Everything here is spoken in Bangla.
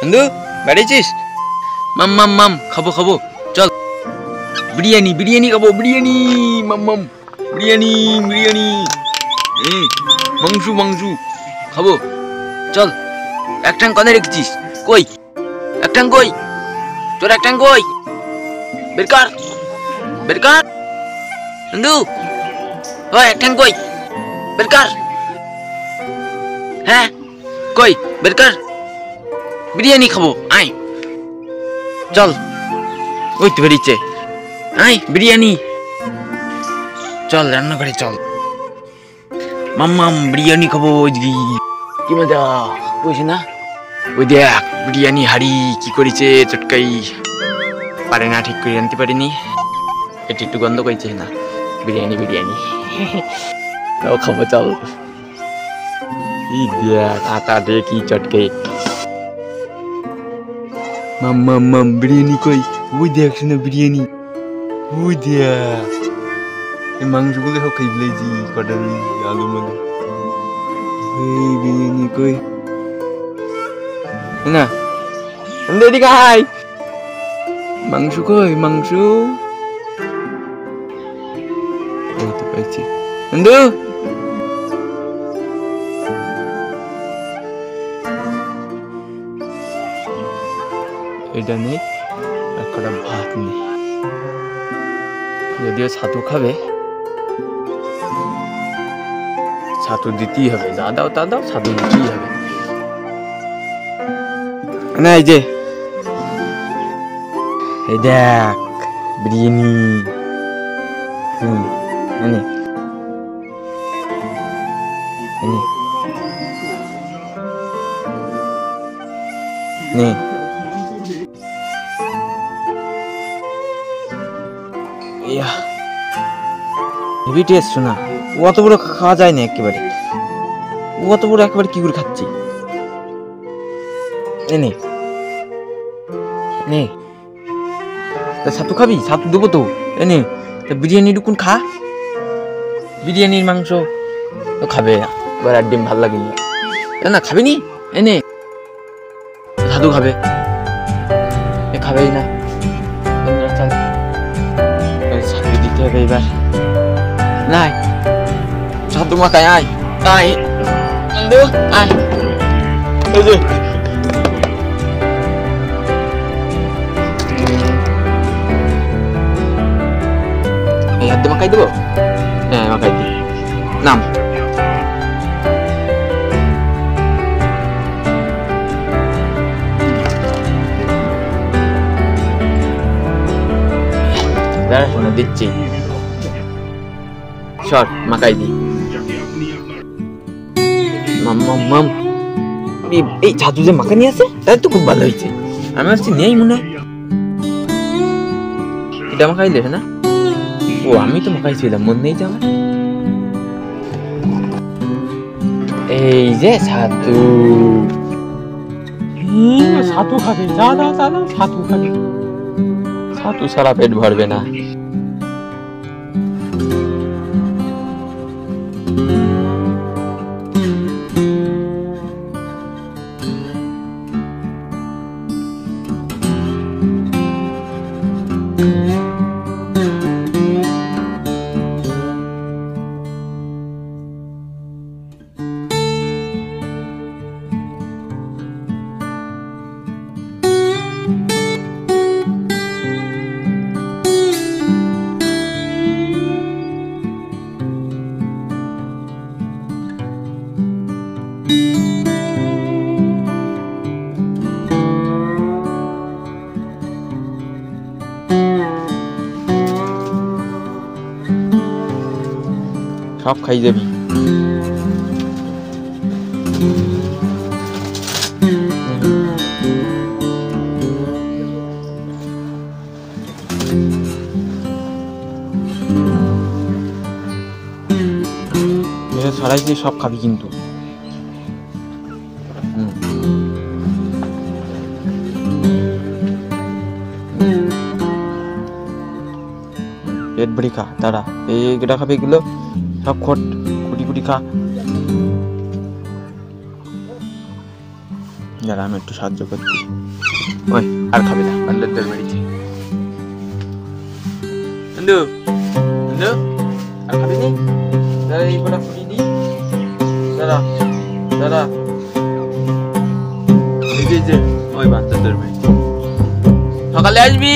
বন্ধু বেড়েছিস? মাম মাম মাম খাবো খাবো চল বিরিয়ানি বিরিয়ানি খাবো বিরিয়ানি মাম মাম বিরিয়ানি বিরিয়ানি মাংস মাংস খাবো চল। একটাং কোথায় রেখেছিস? কই একটাং কই? তোর একটাং কই? বের কর বের কর বন্ধু। ওই একটাং কই? বের কর। হ্যাঁ কই বের কর। বিরিয়ানি খাবো আয় চল। ওই তো বেরিয়েছে আয় বিরিয়ানি চল রান্না করে চল। মাম্মাম বিরিয়ানি খাবো কি মজা বুঝি না? ওই দেখ বিরিয়ানি হাড়ি কি করেছে চটকাই পারে না ঠিক করে আনতে পারিনি এটা একটু গন্ধ করেছে না বিরিয়ানি বিরিয়ানি তাও খাবো চল। দেখ আটা দে কি চটকে মাম মাম মাম বিরিয়ানি কই? ওই দেখ না বিরিয়ানি ওই দেখ এই মাংসগুলো সব খাই ফেলেছি কটারি আলু মালু। এই বিরিয়ানি কই না এদিকে আয়। মাংস কই মাংস? ওই তো পাইছি বন্ধু। এটা নেই আর কটা ভাত নেই যদিও ছাতু খাবে ছাতু দিতেই হবে যা দাও তা দাও ছাতু দিতেই হবে না। এই যে এই দেখ বিরিয়ানি এনে এনে নে হেভি টেস্ট শোনা। ও অত বড় খাওয়া যায় না একেবারে। ও অত বড় একেবারে কি করে খাচ্ছি? নে নে ছাতু খাবি? ছাতু দেবো তো এনে। বিরিয়ানি টুকুন খা বিরিয়ানির মাংস তো খাবে না এবার আর ডিম ভাল লাগেনি না খাবি নি এনে ছাতু খাবে খাবেই না ছাতু দিতে হবে এবার। নাই ছাতু মাখায় আয় আয় আয় এই যে এই হাত দিয়ে মাখাই দেবো। হ্যাঁ মাখাই দি নাম শোনা দিচ্ছি শর্ট মাখাই দি মাম মাম মাম। এই ছাতু যে মাখানি আছে তাই তো খুব ভালো হয়েছে। আমি ভাবছি নেই মনে হয় এটা মাখাইলে না। ও আমি তো মাখাইছিলাম মন নেই যে আমার। এই যে ছাতু ছাতু খাবে যা দাও তা দাও ছাতু খাবে। ছাতু সারা পেট ভরবে না। সব খাই যাবি। ছাড়াই দিয়ে সব খাবি কিন্তু। পেট ভরি খা দাঁড়া এইটা খাবে এগুলো সব খট কুটি কুটি খা। যারা আমি একটু সাহায্য করছি। ওই আর খাবি না, বান্দারদের বাড়িতে। বন্ধু বন্ধু আর খাবি নি? দাঁড়া এই কটা ফুটি দি। দাঁড়া দাঁড়া, এই যে ওই বান্দারদের বাড়ি। সকালে আসবি।